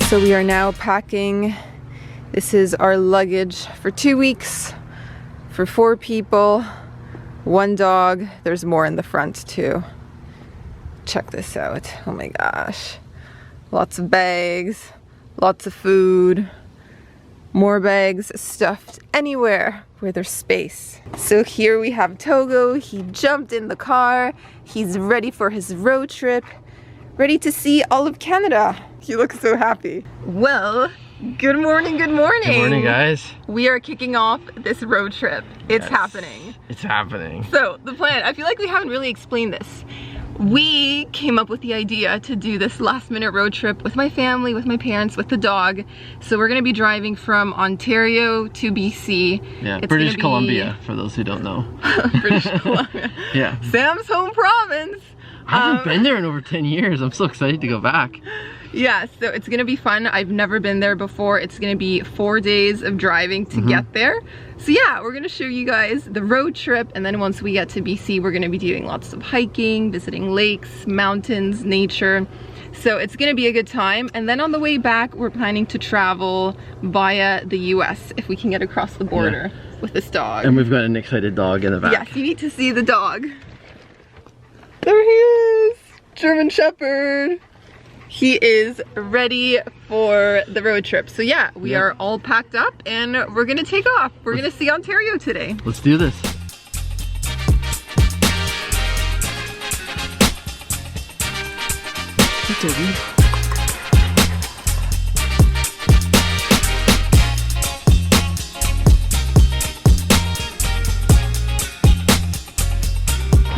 So we are now packing. This is our luggage for 2 weeks for 4 people, 1 dog. There's more in the front too. Check this out. Oh my gosh. Lots of bags, lots of food, more bags stuffed anywhere where there's space. So here we have Togo. He jumped in the car. He's ready for his road trip, ready to see all of Canada. He looks so happy. Well, good morning, good morning. Good morning, guys. We are kicking off this road trip. It's happening. It's happening. So the plan, I feel like we haven't really explained this. We came up with the idea to do this last minute road trip with my family, with my parents, with the dog. So we're gonna be driving from Ontario to BC. Yeah, British Columbia, for those who don't know. British Columbia. Yeah. Sam's home province. I haven't been there in over 10 years. I'm so excited to go back. Yeah, so it's gonna be fun. I've never been there before. It's gonna be 4 days of driving to get there. So yeah, we're gonna show you guys the road trip, and then once we get to BC, we're gonna be doing lots of hiking, visiting lakes, mountains, nature. So it's gonna be a good time. And then on the way back, we're planning to travel via the US if we can get across the border with this dog. And we've got an excited dog in the back. Yes, you need to see the dog. There he is, German Shepherd. He is ready for the road trip. So yeah, we are all packed up and we're gonna take off. We're gonna see Ontario today. Let's do this.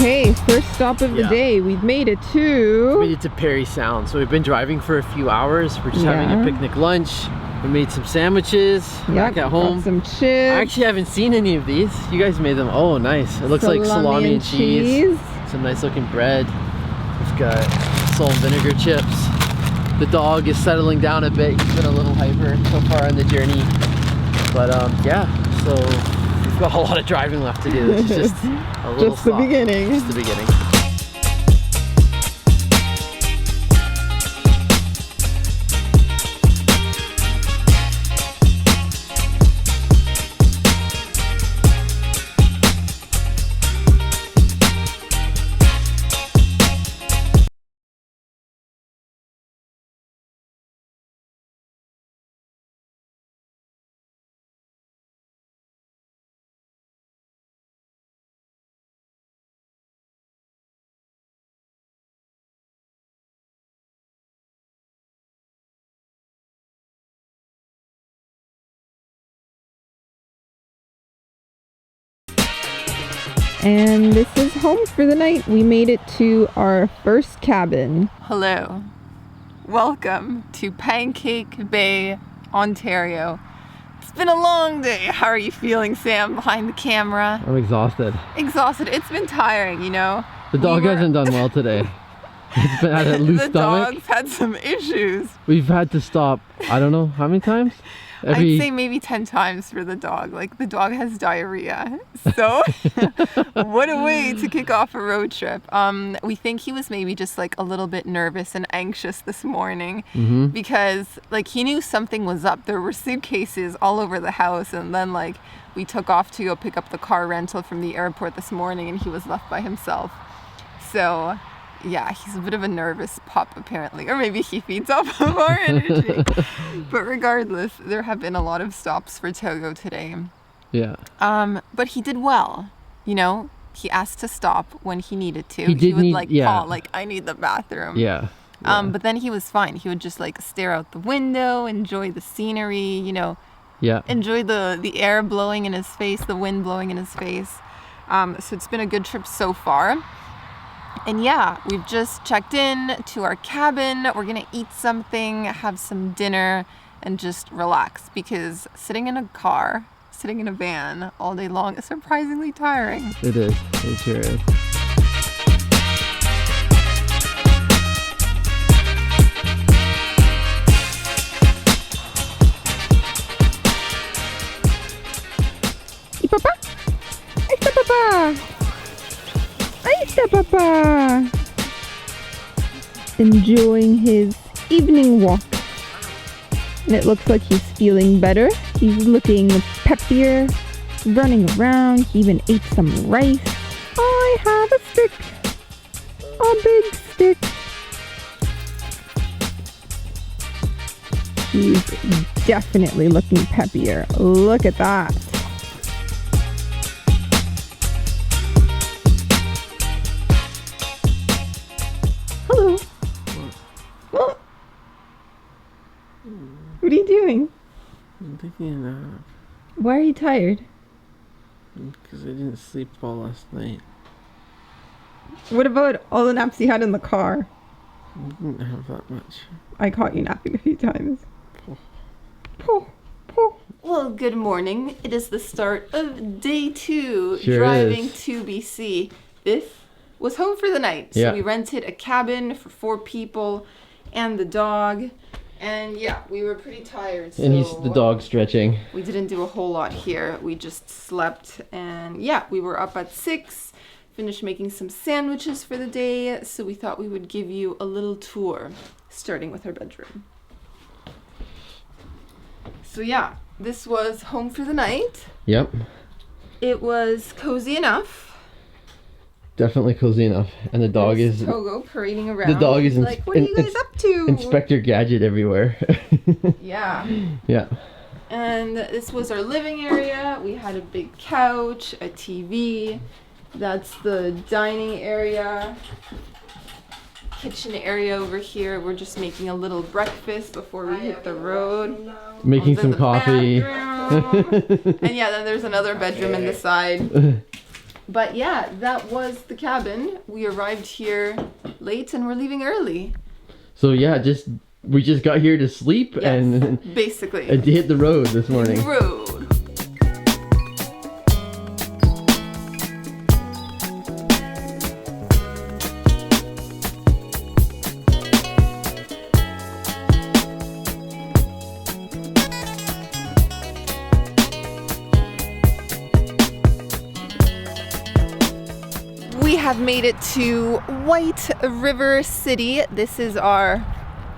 Okay, first stop of the day. We've made it to... We made it to Parry Sound. So we've been driving for a few hours. We're just having a picnic lunch. We made some sandwiches back at home. Got some chips. I actually haven't seen any of these. You guys made them. Oh, nice. It looks like salami and cheese. Some nice looking bread. We've got salt and vinegar chips. The dog is settling down a bit. He's been a little hyper so far on the journey. But yeah, so we've got a lot of driving left to do. This is just a little just the beginning. Just the beginning. And this is home for the night. We made it to our first cabin. Hello. Welcome to Pancake Bay, Ontario. It's been a long day. How are you feeling, Sam, behind the camera? I'm exhausted. Exhausted. It's been tiring, you know? The dog hasn't done well today. It's been had a loose stomach. The dog's had some issues. We've had to stop, I don't know, how many times? I'd say maybe 10 times for the dog. Like, the dog has diarrhea. So, what a way to kick off a road trip. We think he was maybe just like a little bit nervous and anxious this morning because like he knew something was up. There were suitcases all over the house, and then like we took off to go pick up the car rental from the airport this morning, and he was left by himself. So yeah, he's a bit of a nervous pup apparently, or maybe he feeds off of our energy. But regardless, there have been a lot of stops for Togo today. Yeah. But he did well. You know, he asked to stop when he needed to. He would like call, like, I need the bathroom. Yeah. But then he was fine. He would just like stare out the window, enjoy the scenery, you know. Yeah. Enjoy the air blowing in his face, the wind blowing in his face. So it's been a good trip so far. And yeah, we've just checked in to our cabin. We're gonna eat something, have some dinner, and just relax, because sitting in a car, sitting in a van all day long is surprisingly tiring. It is. It sure is. Hey, Papa! Hey, Papa! Hey, Papa! Enjoying his evening walk. And it looks like he's feeling better. He's looking peppier, running around. He even ate some rice. I have a stick. A big stick. He's definitely looking peppier. Look at that. Hello. Oh. What are you doing? I'm taking a nap. Why are you tired? Because I didn't sleep well last night. What about all the naps you had in the car? I didn't have that much. I caught you napping a few times. Well, good morning. It is the start of day 2 driving to BC. This was home for the night. So we rented a cabin for 4 people and the dog. And yeah, we were pretty tired. So and he's the dog stretching. We didn't do a whole lot here. We just slept, and yeah, we were up at 6, finished making some sandwiches for the day. So we thought we would give you a little tour, starting with our bedroom. So yeah, this was home for the night. Yep. It was cozy enough. Definitely cozy enough. And the dog is Togo parading around. The dog is like, what are you guys up to? Inspector Gadget everywhere. Yeah. Yeah. And this was our living area. We had a big couch, a TV. That's the dining area. Kitchen area over here. We're just making a little breakfast before we hit the road. Making some coffee. And yeah, then there's another bedroom in the side. But yeah, that was the cabin. We arrived here late and we're leaving early. So yeah, we just got here to sleep and basically and hit the road this morning. Road. We have made it to White River City. This is our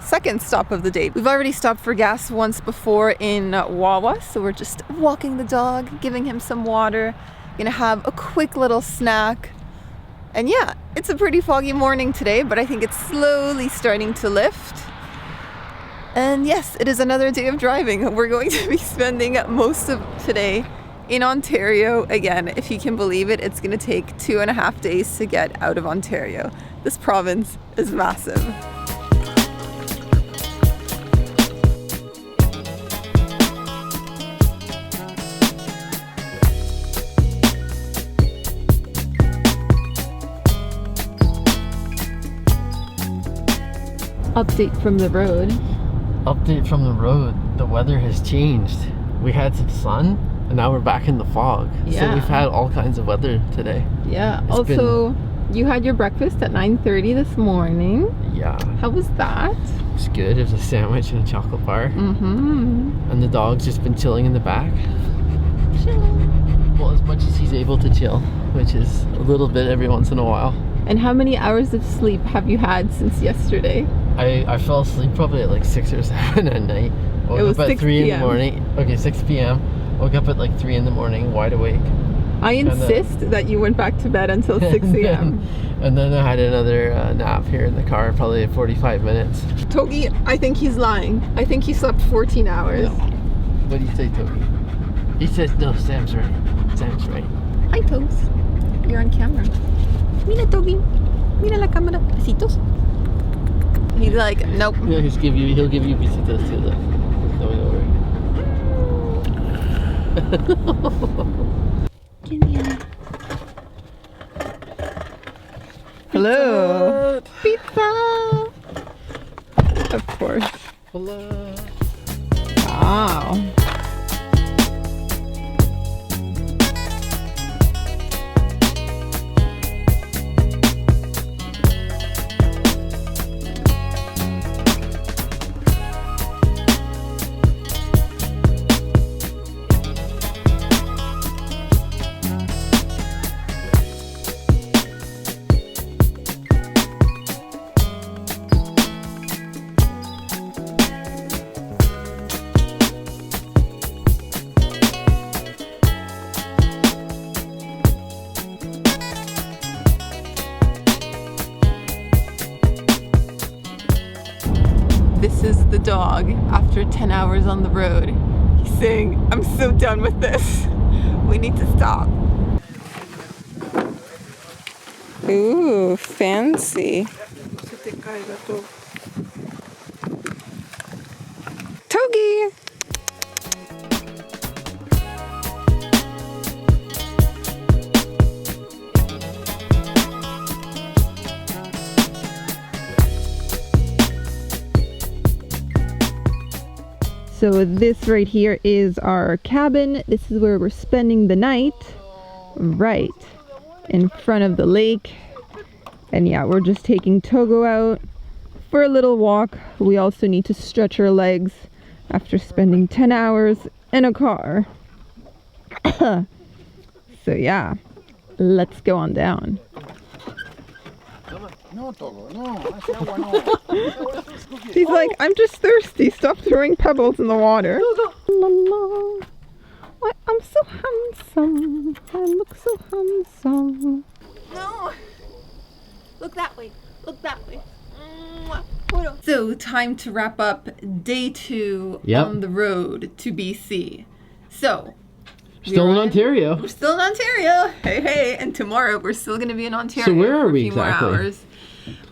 second stop of the day. We've already stopped for gas once before in Wawa, so we're just walking the dog, giving him some water, gonna have a quick little snack. And yeah, it's a pretty foggy morning today, but I think it's slowly starting to lift. And yes, it is another day of driving. We're going to be spending most of today in Ontario. Again, if you can believe it, it's going to take 2.5 days to get out of Ontario. This province is massive. Update from the road. Update from the road. The weather has changed. We had some sun. And now we're back in the fog. Yeah. So we've had all kinds of weather today. Yeah. Also, you had your breakfast at 9:30 this morning. Yeah. How was that? It was good. It was a sandwich and a chocolate bar. Mm-hmm. And the dog's just been chilling in the back. Chilling. Well, as much as he's able to chill, which is a little bit every once in a while. And how many hours of sleep have you had since yesterday? I fell asleep probably at like 6 or 7 at night. Woke It was up at 6 3 in the p.m. morning. Okay, 6 p.m. Woke up at like 3 in the morning, wide awake. I insist that you went back to bed until 6 a.m. And then I had another nap here in the car, probably 45 minutes. Togi, I think he's lying. I think he slept 14 hours. No. What do you say, Togi? He says, no, Sam's right. Sam's right. Hi, Togs. You're on camera. Mira, Togi. Mira la cámara. Besitos. He's like, nope. Yeah, he'll give you besitos too, though. Coming over. Hello. Pizza. Of course. Hello. Wow. dog after 10 hours on the road. He's saying, I'm so done with this. We need to stop. Ooh, fancy. Togi! So this right here is our cabin. This is where we're spending the night, right in front of the lake. And yeah, we're just taking Togo out for a little walk. We also need to stretch our legs after spending 10 hours in a car. So yeah, let's go on down. He's like, I'm just thirsty. Stop throwing pebbles in the water. La, la. Why, I'm so handsome. I look so handsome. No. Look that way. Look that way. So, time to wrap up day 2 on the road to BC. So, still in Ontario. We're still in Ontario. Hey, hey. And tomorrow we're still going to be in Ontario. So where are we for a few exactly? more hours.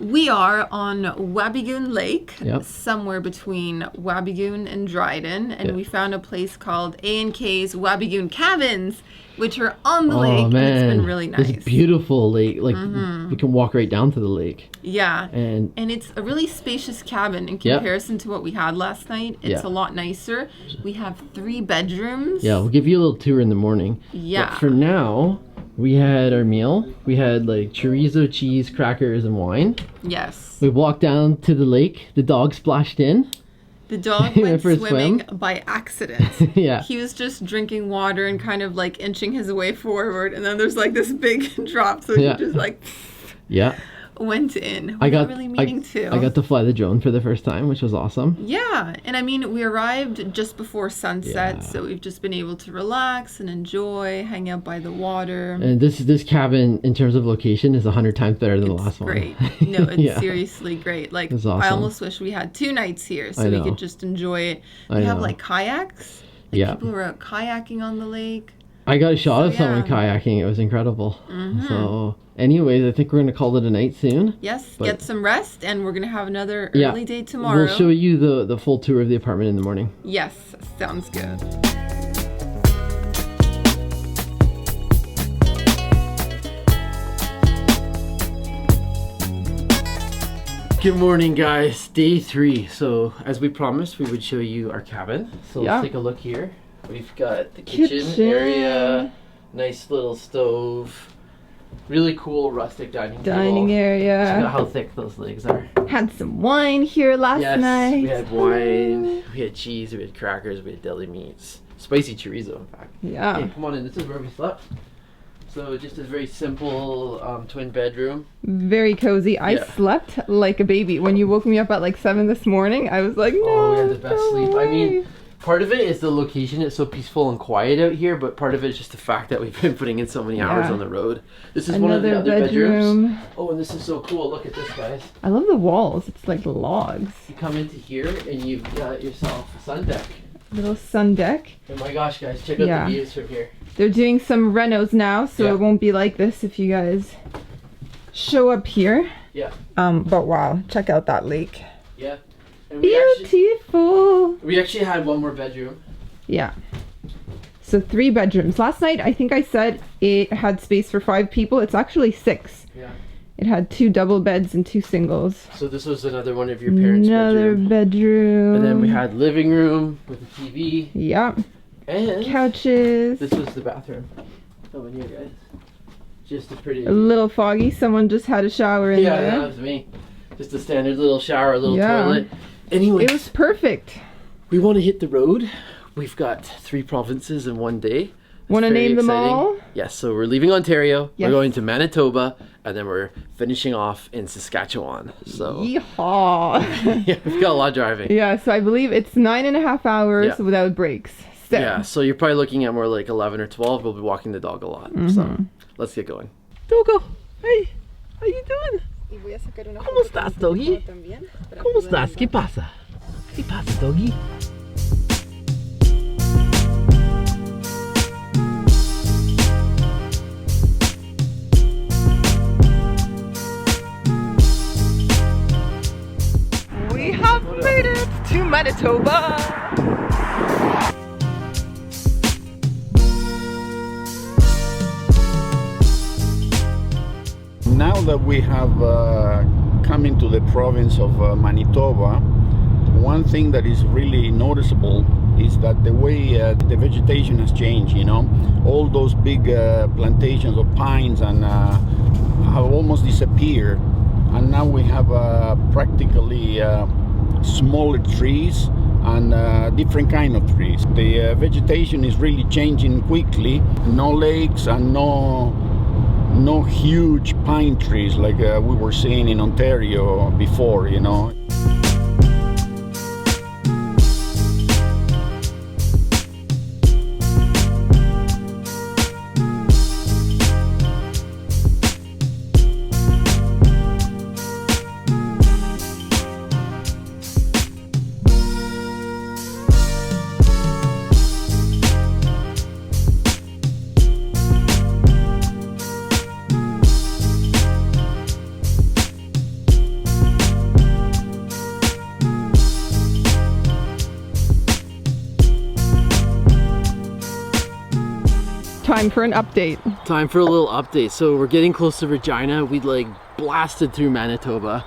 We are on Wabigoon Lake, somewhere between Wabigoon and Dryden, and we found a place called A&K's Wabigoon Cabins, which are on the lake, and it's been really nice. It's beautiful lake, like we can walk right down to the lake. Yeah, and it's a really spacious cabin in comparison to what we had last night. It's a lot nicer. We have 3 bedrooms. Yeah, we'll give you a little tour in the morning. Yeah. But for now, we had our meal. We had like chorizo, cheese, crackers, and wine. Yes. We walked down to the lake. The dog splashed in. The dog went swimming by accident. Yeah. He was just drinking water and kind of like inching his way forward, and then there's like this big drop, so he just like went in. I got to fly the drone for the first time, which was awesome. Yeah, and I mean, we arrived just before sunset, so we've just been able to relax and enjoy, hang out by the water. And this cabin, in terms of location, is 100 times better than the last great. one. No, it's seriously great. Like, awesome. I almost wish we had 2 nights here so we could just enjoy it. We have like kayaks. Like, people were out kayaking on the lake. I got a shot of someone kayaking. It was incredible. So, anyways, I think we're going to call it a night soon. Yes, get some rest, and we're going to have another early day tomorrow. We'll show you the full tour of the apartment in the morning. Yes, sounds good. Good morning, guys. Day 3. So, as we promised, we would show you our cabin. So, let's take a look here. We've got the kitchen area, nice little stove, really cool rustic dining area. Check out how thick those legs are. Had some wine here last night. Yes, we had wine, we had cheese, we had crackers, we had deli meats. Spicy chorizo, in fact. Yeah. Okay, come on in. This is where we slept. So just a very simple twin bedroom. Very cozy. I slept like a baby. When you woke me up at like 7 this morning, I was like, no. Oh, we had the best sleep. I mean, part of it is the location. It's so peaceful and quiet out here, but part of it is just the fact that we've been putting in so many hours on the road. This is one of the other bedrooms. Oh, and this is so cool. Look at this, guys. I love the walls. It's like logs. You come into here and you've got yourself a sun deck. Little sun deck. Oh my gosh, guys, check out the views from here. They're doing some renos now, so it won't be like this if you guys show up here. Yeah. But wow, check out that lake. Yeah. And Beautiful. We actually had one more bedroom. Yeah. So 3 bedrooms. Last night, I think I said it had space for 5 people. It's actually 6. Yeah. It had 2 double beds and 2 singles. So this was another one of your parents' Another bedroom. And then we had living room with a TV. Yep. And couches. This was the bathroom. Come in here, guys. Just a pretty... A little foggy. Someone just had a shower in there. Yeah, that was me. Just a standard little shower, a little toilet. Anyway, it was perfect. We want to hit the road. We've got 3 provinces in one day. Want to name them all? Yes, so we're leaving Ontario, we're going to Manitoba, and then we're finishing off in Saskatchewan. So yeehaw. Yeah, we've got a lot of driving. Yeah, so I believe it's 9.5 hours without breaks. So. Yeah, so you're probably looking at more like 11 or 12. We'll be walking the dog a lot. So let's get going. Togo, hey, how you doing? ¿Cómo estás, doggy? ¿Cómo estás? ¿Qué pasa? Hey, pass the doggy. We have made it to Manitoba. Now that we have come into the province of Manitoba, one thing that is really noticeable is that the way the vegetation has changed, you know. All those big plantations of pines and have almost disappeared, and now we have practically smaller trees and different kind of trees. The vegetation is really changing quickly. No lakes and no huge pine trees like we were seeing in Ontario before, you know. Time for an update. Time for a little update. So we're getting close to Regina. We like blasted through Manitoba.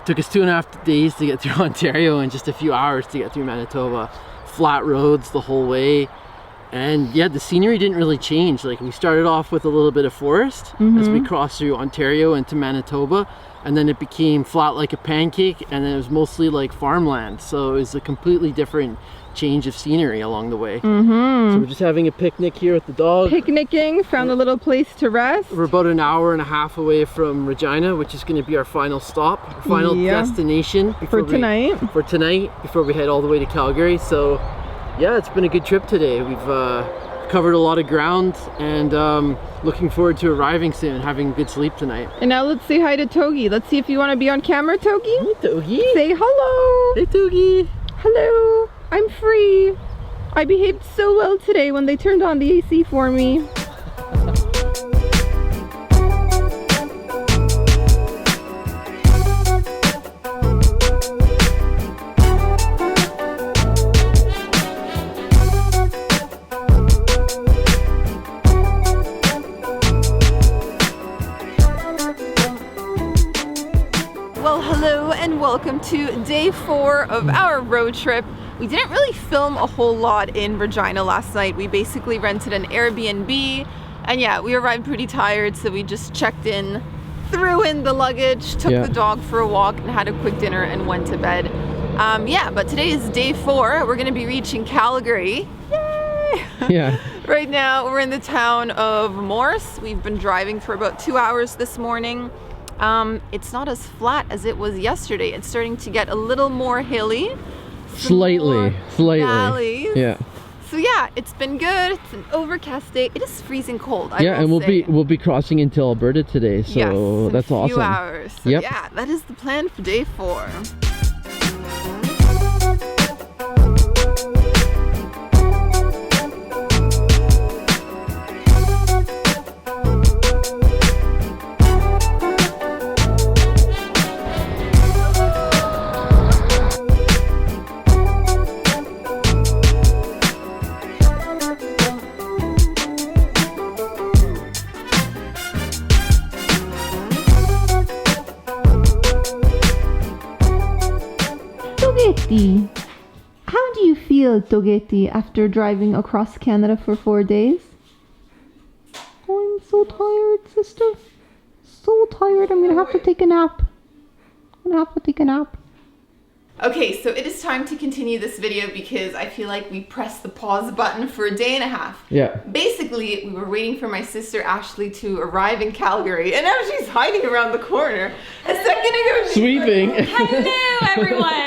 Took us 2.5 days to get through Ontario and just a few hours to get through Manitoba. Flat roads the whole way. And yeah, the scenery didn't really change. Like we started off with a little bit of forest as we crossed through Ontario into Manitoba, and then it became flat like a pancake, and then it was mostly like farmland. So it was a completely different change of scenery along the way. So we're just having a picnic here with the dog. Picnicking, found a little place to rest. We're about an hour and a half away from Regina, which is going to be our final stop, our final destination for tonight, before we head all the way to Calgary. So yeah, it's been a good trip today. We've covered a lot of ground, and looking forward to arriving soon, having a good sleep tonight. And now let's say hi to Togi. Let's see if you want to be on camera, Togi. Hey, Togi. Say hello. Hey, Togi. Hello. I'm free. I behaved so well today when they turned on the AC for me. Well, hello and welcome to day 4 of our road trip. We didn't really film a whole lot in Regina last night. We basically rented an Airbnb, and yeah, we arrived pretty tired, so we just checked in, threw in the luggage, took the dog for a walk, and had a quick dinner and went to bed. Yeah, but today is day 4. We're gonna be reaching Calgary. Yay! Yeah. Right now, we're in the town of Morse. We've been driving for about 2 hours this morning. It's not as flat as it was yesterday. It's starting to get a little more hilly. Slightly. Valleys. Yeah. So yeah, it's been good. It's an overcast day. It is freezing cold. And we'll be crossing into Alberta today, so yes, that's awesome. In a few hours. So yeah, that is the plan for day 4. How do you feel, Togeti, after driving across Canada for 4 days? Oh, I'm so tired, sister. So tired. I'm gonna have to take a nap. Okay, so it is time to continue this video because I feel like we pressed the pause button for a day and a half. Yeah. Basically, we were waiting for my sister Ashley to arrive in Calgary, and now she's hiding around the corner. A second ago, sweeping. Hello, everyone.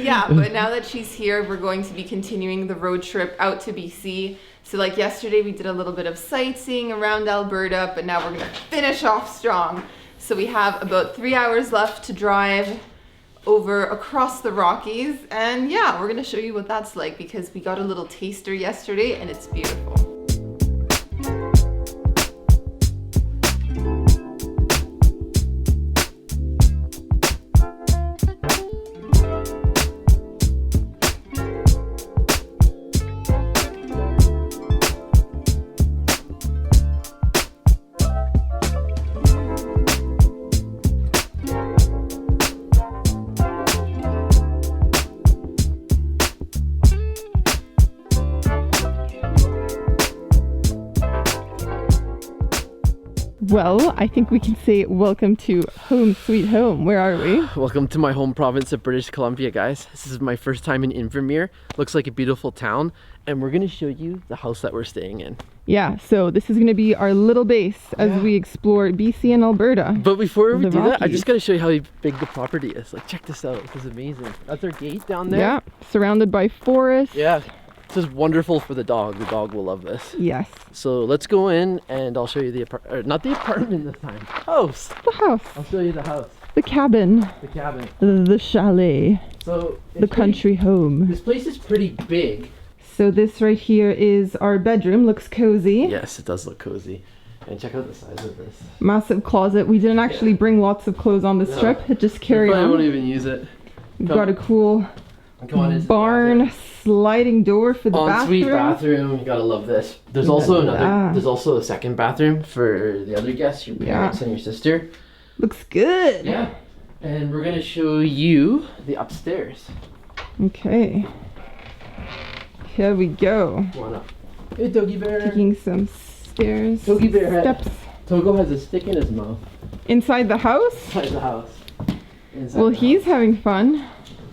Yeah, but now that she's here, we're going to be continuing the road trip out to BC. So like yesterday, we did a little bit of sightseeing around Alberta, but now we're gonna finish off strong. So we have about 3 hours left to drive over across the Rockies. And yeah, we're gonna show you what that's like because we got a little taster yesterday and it's beautiful. Well, I think we can say welcome to home sweet home. Where are we? Welcome to my home province of British Columbia, guys. This is my first time in Invermere. Looks like a beautiful town, and we're gonna show you the house that we're staying in. Yeah, so this is gonna be our little base as we explore BC and Alberta. But before we do that, I Rockies. just gotta show you how big the property is. Like, check this out. This is amazing. That's our gate down there. Yeah, surrounded by forest. Yeah. This is wonderful for the dog. The dog will love this. Yes. So let's go in and I'll show you the apartment, not the apartment this time. House. The house. I'll show you the house. The cabin. The cabin. The chalet. So The country home. This place is pretty big. So this right here is our bedroom. Looks cozy. Yes, it does look cozy. And check out the size of this. Massive closet. We didn't actually bring lots of clothes on this trip. It just carried I won't on. even use it. We've got a cool Come on into the barn bathroom. sliding door for the Ensuite bathroom. bathroom. You gotta love this. There's also another. Ah. There's also a second bathroom for the other guests, your parents and your sister. Looks good. Yeah. And we're gonna show you the upstairs. Okay. Here we go. Come on up. Hey, Doggy Bear. Taking some stairs. Doggy Bear. Steps. Togo has a stick in his mouth. Inside the house? Inside the house. Inside Well, the he's house. having fun.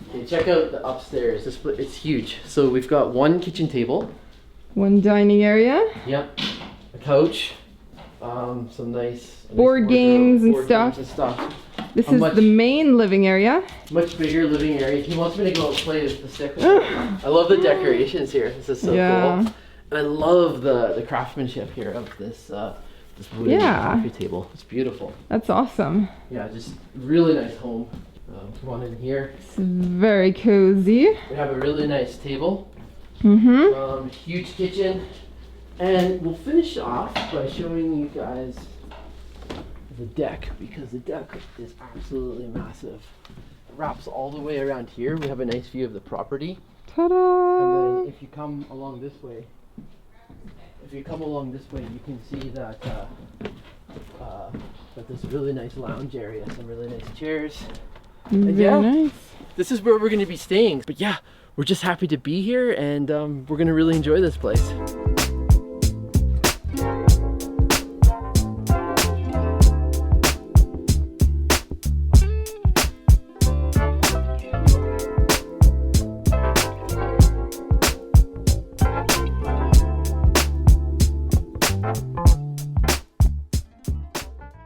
Okay, check out the upstairs. It's huge. So we've got one kitchen table. One dining area. Yep. A couch. Some nice Board wardrobe, games and board stuff. games and stuff. This A is much- the main living area. Much bigger living area. He wants me to go and play with the stick. I love the decorations here. This is so Yeah. cool. And I love the craftsmanship here of this this wooden coffee table. It's beautiful. That's awesome. Yeah, just really nice home. Come on in here. It's very cozy. We have a really nice table. Mm-hmm. Huge kitchen. And we'll finish off by showing you guys the deck, because the deck is absolutely massive. It wraps all the way around here. We have a nice view of the property. Ta-da! And then if you come along this way, you can see that that there's a really nice lounge area, some really nice chairs. And Very nice. this is where we're going to be staying. But yeah, we're just happy to be here, and we're going to really enjoy this place.